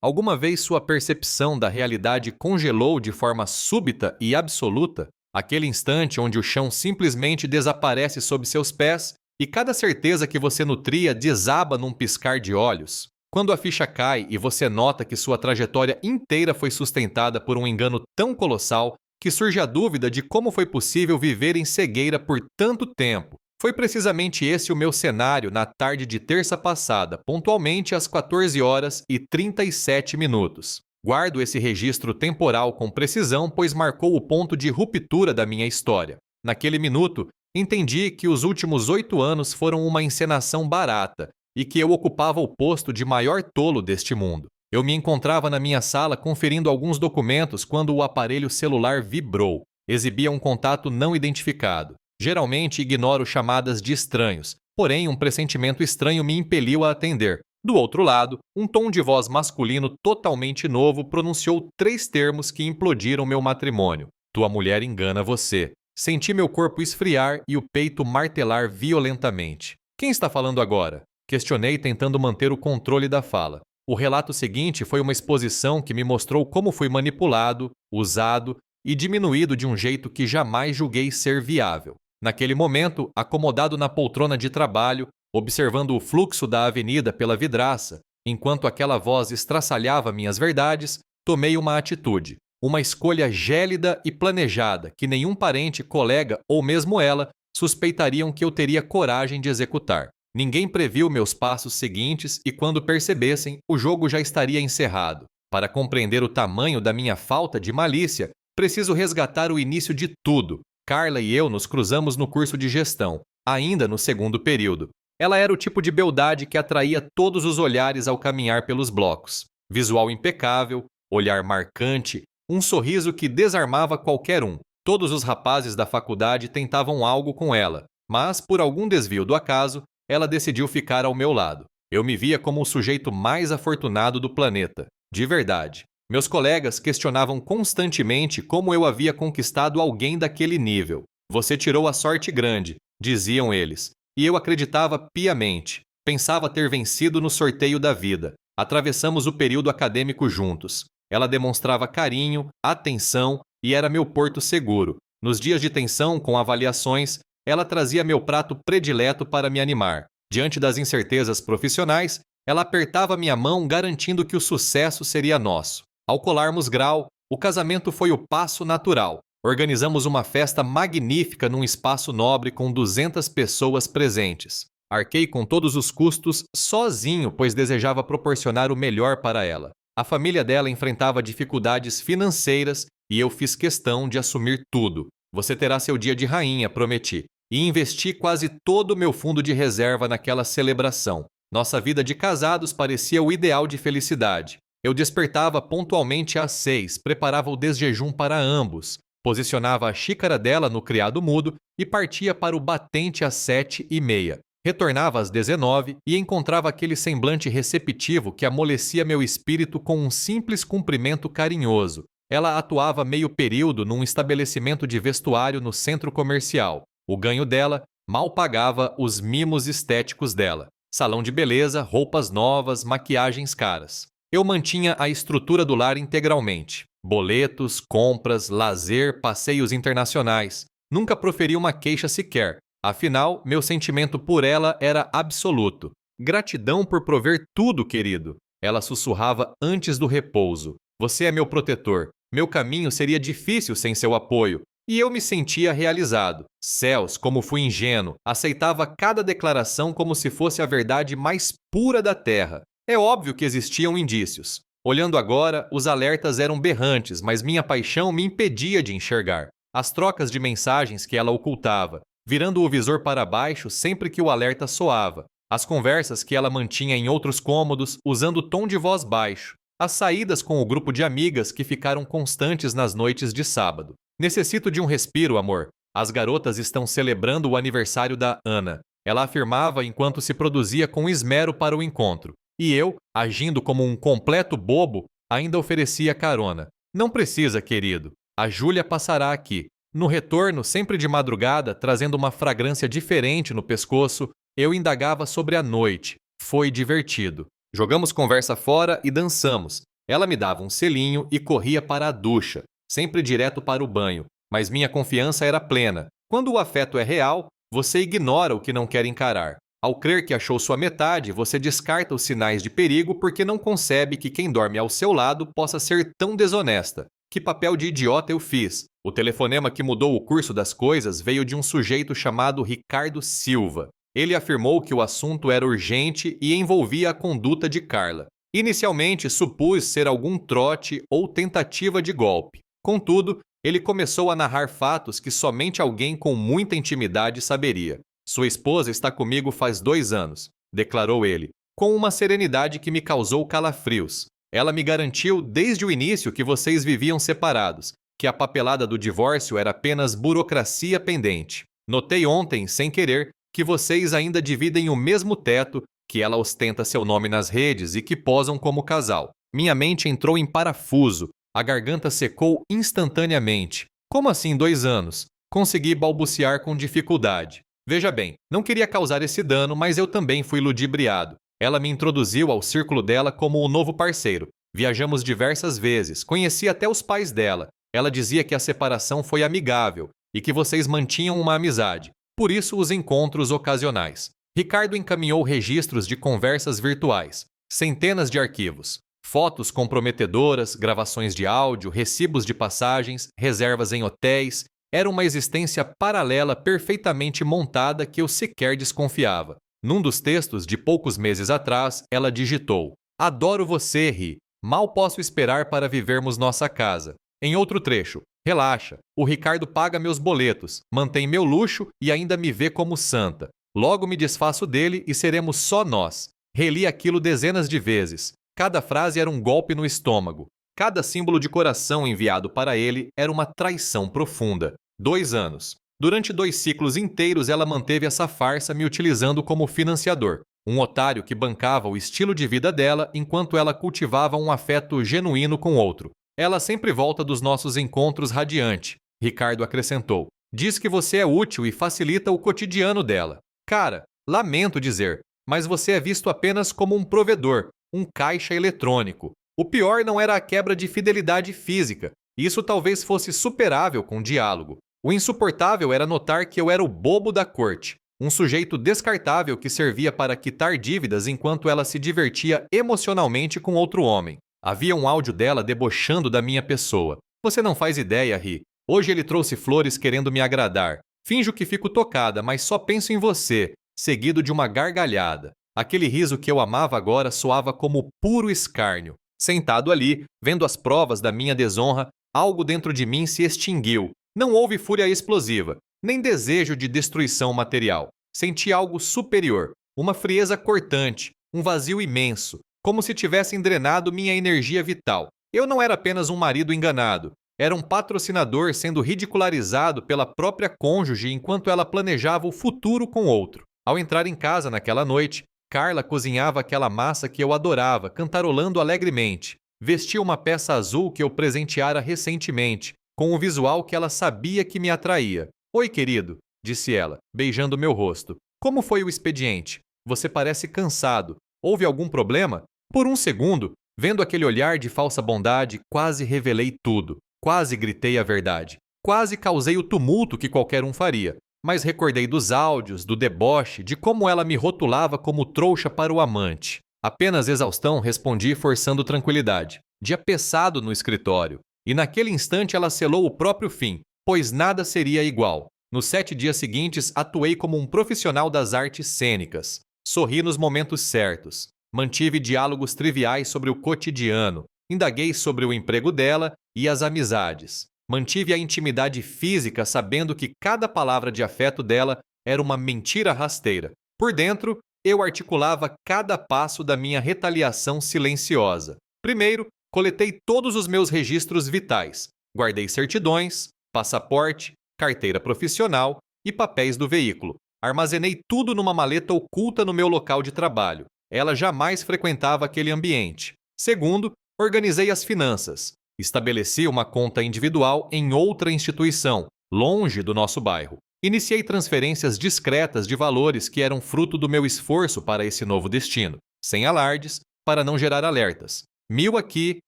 Alguma vez sua percepção da realidade congelou de forma súbita e absoluta? Aquele instante onde o chão simplesmente desaparece sob seus pés e cada certeza que você nutria desaba num piscar de olhos? Quando a ficha cai e você nota que sua trajetória inteira foi sustentada por um engano tão colossal que surge a dúvida de como foi possível viver em cegueira por tanto tempo. Foi precisamente esse o meu cenário na tarde de terça passada, pontualmente às 14 horas e 37 minutos. Guardo esse registro temporal com precisão, pois marcou o ponto de ruptura da minha história. Naquele minuto, entendi que os últimos 8 anos foram uma encenação barata e que eu ocupava o posto de maior tolo deste mundo. Eu me encontrava na minha sala conferindo alguns documentos quando o aparelho celular vibrou. Exibia um contato não identificado. Geralmente ignoro chamadas de estranhos, porém um pressentimento estranho me impeliu a atender. Do outro lado, um tom de voz masculino totalmente novo pronunciou 3 termos que implodiram meu matrimônio. Tua mulher engana você. Senti meu corpo esfriar e o peito martelar violentamente. Quem está falando agora? Questionei tentando manter o controle da fala. O relato seguinte foi uma exposição que me mostrou como fui manipulado, usado e diminuído de um jeito que jamais julguei ser viável. Naquele momento, acomodado na poltrona de trabalho, observando o fluxo da avenida pela vidraça, enquanto aquela voz estraçalhava minhas verdades, tomei uma atitude, uma escolha gélida e planejada que nenhum parente, colega ou mesmo ela suspeitariam que eu teria coragem de executar. Ninguém previu meus passos seguintes e, quando percebessem, o jogo já estaria encerrado. Para compreender o tamanho da minha falta de malícia, preciso resgatar o início de tudo. Carla e eu nos cruzamos no curso de gestão, ainda no segundo período. Ela era o tipo de beldade que atraía todos os olhares ao caminhar pelos blocos. Visual impecável, olhar marcante, um sorriso que desarmava qualquer um. Todos os rapazes da faculdade tentavam algo com ela, mas, por algum desvio do acaso, ela decidiu ficar ao meu lado. Eu me via como o sujeito mais afortunado do planeta. De verdade. Meus colegas questionavam constantemente como eu havia conquistado alguém daquele nível. Você tirou a sorte grande, diziam eles. E eu acreditava piamente. Pensava ter vencido no sorteio da vida. Atravessamos o período acadêmico juntos. Ela demonstrava carinho, atenção e era meu porto seguro. Nos dias de tensão com avaliações, ela trazia meu prato predileto para me animar. Diante das incertezas profissionais, ela apertava minha mão garantindo que o sucesso seria nosso. Ao colarmos grau, o casamento foi o passo natural. Organizamos uma festa magnífica num espaço nobre com 200 pessoas presentes. Arquei com todos os custos sozinho, pois desejava proporcionar o melhor para ela. A família dela enfrentava dificuldades financeiras e eu fiz questão de assumir tudo. Você terá seu dia de rainha, prometi. E investi quase todo o meu fundo de reserva naquela celebração. Nossa vida de casados parecia o ideal de felicidade. Eu despertava pontualmente às 6, preparava o desjejum para ambos, posicionava a xícara dela no criado mudo e partia para o batente às 7h30. Retornava às 19 e encontrava aquele semblante receptivo que amolecia meu espírito com um simples cumprimento carinhoso. Ela atuava meio período num estabelecimento de vestuário no centro comercial. O ganho dela mal pagava os mimos estéticos dela. Salão de beleza, roupas novas, maquiagens caras. Eu mantinha a estrutura do lar integralmente. Boletos, compras, lazer, passeios internacionais. Nunca proferi uma queixa sequer. Afinal, meu sentimento por ela era absoluto. Gratidão por prover tudo, querido. Ela sussurrava antes do repouso. Você é meu protetor. Meu caminho seria difícil sem seu apoio. E eu me sentia realizado. Céus, como fui ingênuo. Aceitava cada declaração como se fosse a verdade mais pura da terra. É óbvio que existiam indícios. Olhando agora, os alertas eram berrantes, mas minha paixão me impedia de enxergar. As trocas de mensagens que ela ocultava, virando o visor para baixo sempre que o alerta soava. As conversas que ela mantinha em outros cômodos, usando tom de voz baixo. As saídas com o grupo de amigas que ficaram constantes nas noites de sábado. Necessito de um respiro, amor. As garotas estão celebrando o aniversário da Ana. Ela afirmava enquanto se produzia com esmero para o encontro. E eu, agindo como um completo bobo, ainda oferecia carona. Não precisa, querido. A Júlia passará aqui. No retorno, sempre de madrugada, trazendo uma fragrância diferente no pescoço, eu indagava sobre a noite. Foi divertido. Jogamos conversa fora e dançamos. Ela me dava um selinho e corria para a ducha, sempre direto para o banho, mas minha confiança era plena. Quando o afeto é real, você ignora o que não quer encarar. Ao crer que achou sua metade, você descarta os sinais de perigo porque não concebe que quem dorme ao seu lado possa ser tão desonesta. Que papel de idiota eu fiz? O telefonema que mudou o curso das coisas veio de um sujeito chamado Ricardo Silva. Ele afirmou que o assunto era urgente e envolvia a conduta de Carla. Inicialmente, supus ser algum trote ou tentativa de golpe. Contudo, ele começou a narrar fatos que somente alguém com muita intimidade saberia. Sua esposa está comigo faz 2 anos, declarou ele, com uma serenidade que me causou calafrios. Ela me garantiu desde o início que vocês viviam separados, que a papelada do divórcio era apenas burocracia pendente. Notei ontem, sem querer, que vocês ainda dividem o mesmo teto, que ela ostenta seu nome nas redes e que posam como casal. Minha mente entrou em parafuso, a garganta secou instantaneamente. Como assim 2 anos? Consegui balbuciar com dificuldade. Veja bem, não queria causar esse dano, mas eu também fui ludibriado. Ela me introduziu ao círculo dela como o novo parceiro. Viajamos diversas vezes, conheci até os pais dela. Ela dizia que a separação foi amigável e que vocês mantinham uma amizade. Por isso os encontros ocasionais. Ricardo encaminhou registros de conversas virtuais, centenas de arquivos, fotos comprometedoras, gravações de áudio, recibos de passagens, reservas em hotéis. Era uma existência paralela perfeitamente montada que eu sequer desconfiava. Num dos textos de poucos meses atrás, ela digitou: "Adoro você, Ri. Mal posso esperar para vivermos nossa casa." Em outro trecho: "Relaxa, o Ricardo paga meus boletos, mantém meu luxo e ainda me vê como santa. Logo me desfaço dele e seremos só nós." Reli aquilo dezenas de vezes. Cada frase era um golpe no estômago. Cada símbolo de coração enviado para ele era uma traição profunda. 2 anos. Durante 2 ciclos inteiros ela manteve essa farsa me utilizando como financiador. Um otário que bancava o estilo de vida dela enquanto ela cultivava um afeto genuíno com outro. "Ela sempre volta dos nossos encontros radiante", Ricardo acrescentou. "Diz que você é útil e facilita o cotidiano dela." Cara, lamento dizer, mas você é visto apenas como um provedor, um caixa eletrônico. O pior não era a quebra de fidelidade física. Isso talvez fosse superável com diálogo. O insuportável era notar que eu era o bobo da corte, um sujeito descartável que servia para quitar dívidas enquanto ela se divertia emocionalmente com outro homem. Havia um áudio dela debochando da minha pessoa. "Você não faz ideia, Ri. Hoje ele trouxe flores querendo me agradar. Finjo que fico tocada, mas só penso em você", seguido de uma gargalhada. Aquele riso que eu amava agora soava como puro escárnio. Sentado ali, vendo as provas da minha desonra, algo dentro de mim se extinguiu. Não houve fúria explosiva, nem desejo de destruição material. Senti algo superior, uma frieza cortante, um vazio imenso, como se tivessem drenado minha energia vital. Eu não era apenas um marido enganado, era um patrocinador sendo ridicularizado pela própria cônjuge enquanto ela planejava o futuro com outro. Ao entrar em casa naquela noite, Carla cozinhava aquela massa que eu adorava, cantarolando alegremente. Vestia uma peça azul que eu presenteara recentemente, com um visual que ela sabia que me atraía. "Oi, querido", disse ela, beijando meu rosto. "Como foi o expediente? Você parece cansado. Houve algum problema?" Por um segundo, vendo aquele olhar de falsa bondade, quase revelei tudo. Quase gritei a verdade. Quase causei o tumulto que qualquer um faria. Mas recordei dos áudios, do deboche, de como ela me rotulava como trouxa para o amante. Apenas exaustão, respondi forçando tranquilidade. Dia pesado no escritório. E naquele instante ela selou o próprio fim, pois nada seria igual. Nos 7 dias seguintes, atuei como um profissional das artes cênicas. Sorri nos momentos certos. Mantive diálogos triviais sobre o cotidiano. Indaguei sobre o emprego dela e as amizades. Mantive a intimidade física sabendo que cada palavra de afeto dela era uma mentira rasteira. Por dentro, eu articulava cada passo da minha retaliação silenciosa. Primeiro, coletei todos os meus registros vitais. Guardei certidões, passaporte, carteira profissional e papéis do veículo. Armazenei tudo numa maleta oculta no meu local de trabalho. Ela jamais frequentava aquele ambiente. Segundo, organizei as finanças. Estabeleci uma conta individual em outra instituição, longe do nosso bairro. Iniciei transferências discretas de valores que eram fruto do meu esforço para esse novo destino, sem alardes, para não gerar alertas. 1.000 aqui,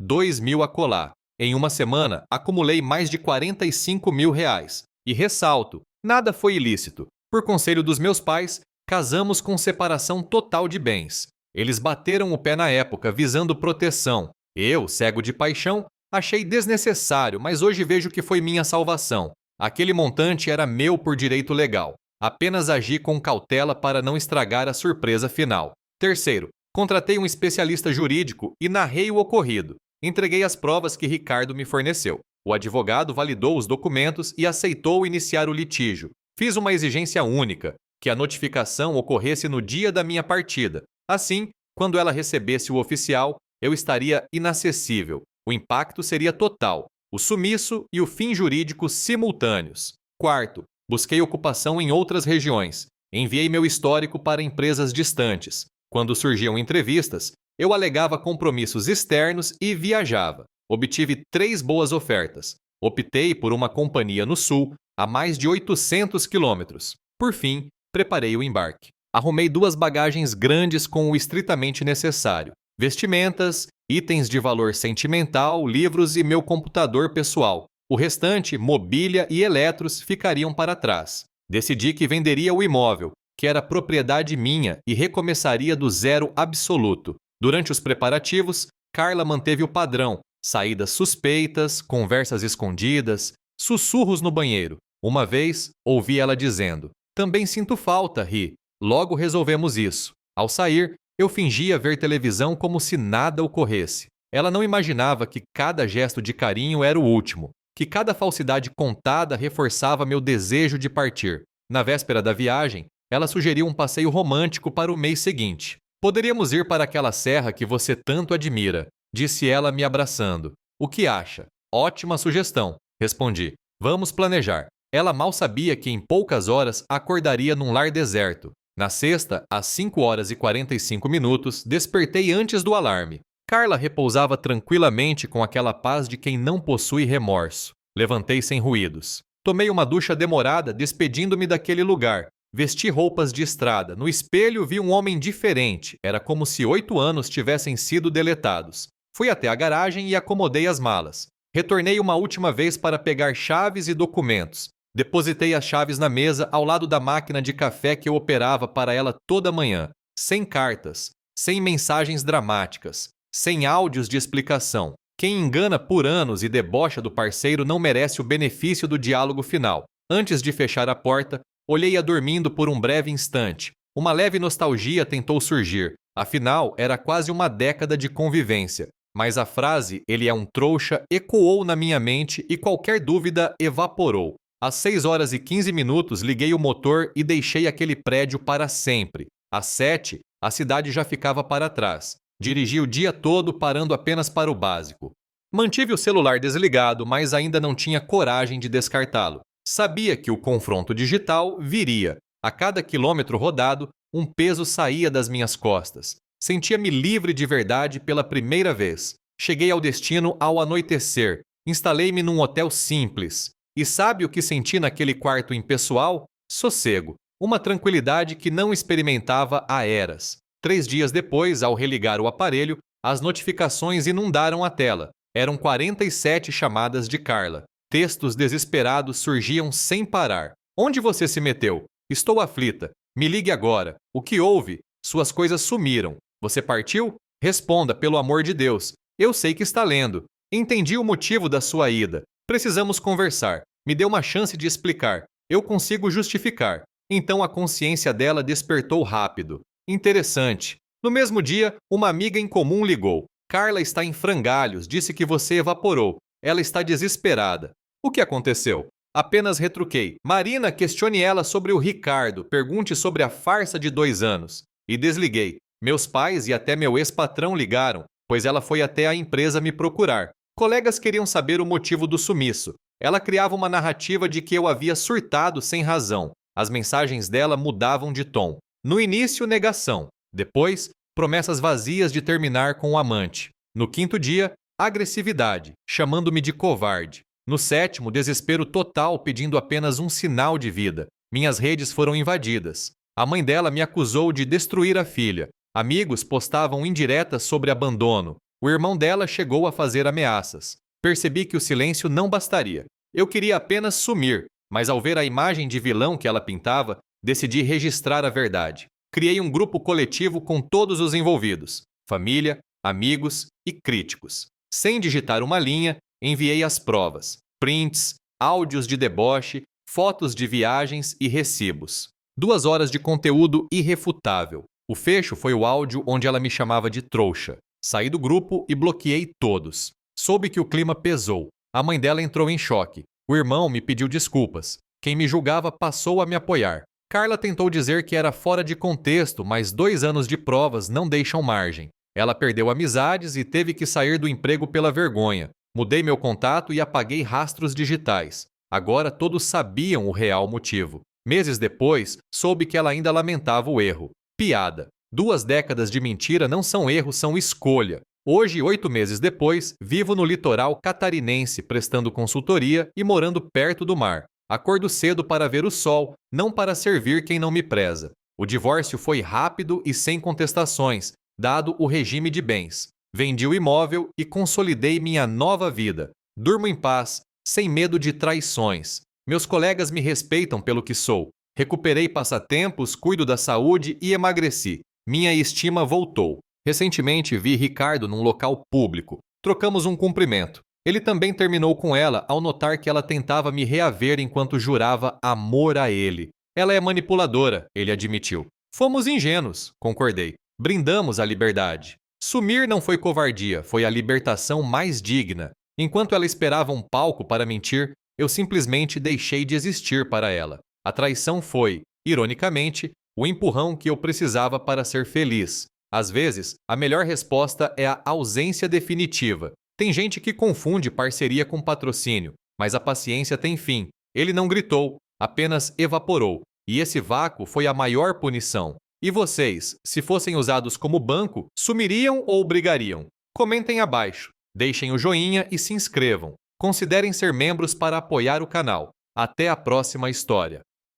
2.000 acolá. Em uma semana, acumulei mais de R$ 45.000. E ressalto, nada foi ilícito. Por conselho dos meus pais, casamos com separação total de bens. Eles bateram o pé na época, visando proteção. Eu, cego de paixão, achei desnecessário, mas hoje vejo que foi minha salvação. Aquele montante era meu por direito legal. Apenas agi com cautela para não estragar a surpresa final. Terceiro, contratei um especialista jurídico e narrei o ocorrido. Entreguei as provas que Ricardo me forneceu. O advogado validou os documentos e aceitou iniciar o litígio. Fiz uma exigência única, que a notificação ocorresse no dia da minha partida. Assim, quando ela recebesse o oficial, eu estaria inacessível. O impacto seria total. O sumiço e o fim jurídico simultâneos. Quarto, busquei ocupação em outras regiões. Enviei meu histórico para empresas distantes. Quando surgiam entrevistas, eu alegava compromissos externos e viajava. Obtive 3 boas ofertas. Optei por uma companhia no sul, a mais de 800 quilômetros. Por fim, preparei o embarque. Arrumei 2 bagagens grandes com o estritamente necessário. Vestimentas, itens de valor sentimental, livros e meu computador pessoal. O restante, mobília e eletros, ficariam para trás. Decidi que venderia o imóvel, que era propriedade minha, e recomeçaria do zero absoluto. Durante os preparativos, Carla manteve o padrão: saídas suspeitas, conversas escondidas, sussurros no banheiro. Uma vez, ouvi ela dizendo: "Também sinto falta, Ri. Logo resolvemos isso." Ao sair, eu fingia ver televisão como se nada ocorresse. Ela não imaginava que cada gesto de carinho era o último, que cada falsidade contada reforçava meu desejo de partir. Na véspera da viagem, ela sugeriu um passeio romântico para o mês seguinte. "Poderíamos ir para aquela serra que você tanto admira", disse ela me abraçando. "O que acha?" "Ótima sugestão", respondi. "Vamos planejar." Ela mal sabia que em poucas horas acordaria num lar deserto. Na sexta, às 5h45, despertei antes do alarme. Carla repousava tranquilamente com aquela paz de quem não possui remorso. Levantei sem ruídos. Tomei uma ducha demorada, despedindo-me daquele lugar. Vesti roupas de estrada. No espelho vi um homem diferente. Era como se 8 anos tivessem sido deletados. Fui até a garagem e acomodei as malas. Retornei uma última vez para pegar chaves e documentos. Depositei as chaves na mesa ao lado da máquina de café que eu operava para ela toda manhã. Sem cartas, sem mensagens dramáticas, sem áudios de explicação. Quem engana por anos e debocha do parceiro não merece o benefício do diálogo final. Antes de fechar a porta, olhei-a dormindo por um breve instante. Uma leve nostalgia tentou surgir. Afinal, era quase uma década de convivência. Mas a frase "ele é um trouxa" ecoou na minha mente e qualquer dúvida evaporou. Às 6h15, liguei o motor e deixei aquele prédio para sempre. Às 7, a cidade já ficava para trás. Dirigi o dia todo parando apenas para o básico. Mantive o celular desligado, mas ainda não tinha coragem de descartá-lo. Sabia que o confronto digital viria. A cada quilômetro rodado, um peso saía das minhas costas. Sentia-me livre de verdade pela primeira vez. Cheguei ao destino ao anoitecer. Instalei-me num hotel simples. E sabe o que senti naquele quarto impessoal? Sossego. Uma tranquilidade que não experimentava há eras. 3 dias depois, ao religar o aparelho, as notificações inundaram a tela. Eram 47 chamadas de Carla. Textos desesperados surgiam sem parar. "Onde você se meteu? Estou aflita. Me ligue agora. O que houve? Suas coisas sumiram. Você partiu? Responda, pelo amor de Deus. Eu sei que está lendo. Entendi o motivo da sua ida. Precisamos conversar. Me dê uma chance de explicar. Eu consigo justificar." Então a consciência dela despertou rápido. Interessante. No mesmo dia, uma amiga em comum ligou. "Carla está em frangalhos, disse que você evaporou. Ela está desesperada." O que aconteceu? Apenas retruquei. "Marina, questione ela sobre o Ricardo. Pergunte sobre a farsa de 2 anos." E desliguei. Meus pais e até meu ex-patrão ligaram, pois ela foi até a empresa me procurar. Colegas queriam saber o motivo do sumiço. Ela criava uma narrativa de que eu havia surtado sem razão. As mensagens dela mudavam de tom. No início, negação. Depois, promessas vazias de terminar com o amante. No 5º dia, agressividade, chamando-me de covarde. No 7º, desespero total, pedindo apenas um sinal de vida. Minhas redes foram invadidas. A mãe dela me acusou de destruir a filha. Amigos postavam indiretas sobre abandono. O irmão dela chegou a fazer ameaças. Percebi que o silêncio não bastaria. Eu queria apenas sumir, mas ao ver a imagem de vilão que ela pintava, decidi registrar a verdade. Criei um grupo coletivo com todos os envolvidos: família, amigos e críticos. Sem digitar uma linha, enviei as provas, prints, áudios de deboche, fotos de viagens e recibos. 2 horas de conteúdo irrefutável. O fecho foi o áudio onde ela me chamava de trouxa. Saí do grupo e bloqueei todos. Soube que o clima pesou. A mãe dela entrou em choque. O irmão me pediu desculpas. Quem me julgava passou a me apoiar. Carla tentou dizer que era fora de contexto, mas 2 anos de provas não deixam margem. Ela perdeu amizades e teve que sair do emprego pela vergonha. Mudei meu contato e apaguei rastros digitais. Agora todos sabiam o real motivo. Meses depois, soube que ela ainda lamentava o erro. Piada. 2 décadas de mentira não são erro, são escolha. Hoje, 8 meses depois, vivo no litoral catarinense, prestando consultoria e morando perto do mar. Acordo cedo para ver o sol, não para servir quem não me preza. O divórcio foi rápido e sem contestações, dado o regime de bens. Vendi o imóvel e consolidei minha nova vida. Durmo em paz, sem medo de traições. Meus colegas me respeitam pelo que sou. Recuperei passatempos, cuido da saúde e emagreci. Minha estima voltou. Recentemente vi Ricardo num local público. Trocamos um cumprimento. Ele também terminou com ela ao notar que ela tentava me reaver enquanto jurava amor a ele. Ela é manipuladora, ele admitiu. Fomos ingênuos, concordei. Brindamos a liberdade. Sumir não foi covardia, foi a libertação mais digna. Enquanto ela esperava um palco para mentir, eu simplesmente deixei de existir para ela. A traição foi, ironicamente, o empurrão que eu precisava para ser feliz. Às vezes, a melhor resposta é a ausência definitiva. Tem gente que confunde parceria com patrocínio, mas a paciência tem fim. Ele não gritou, apenas evaporou. E esse vácuo foi a maior punição. E vocês, se fossem usados como banco, sumiriam ou brigariam? Comentem abaixo, deixem o joinha e se inscrevam. Considerem ser membros para apoiar o canal. Até a próxima história.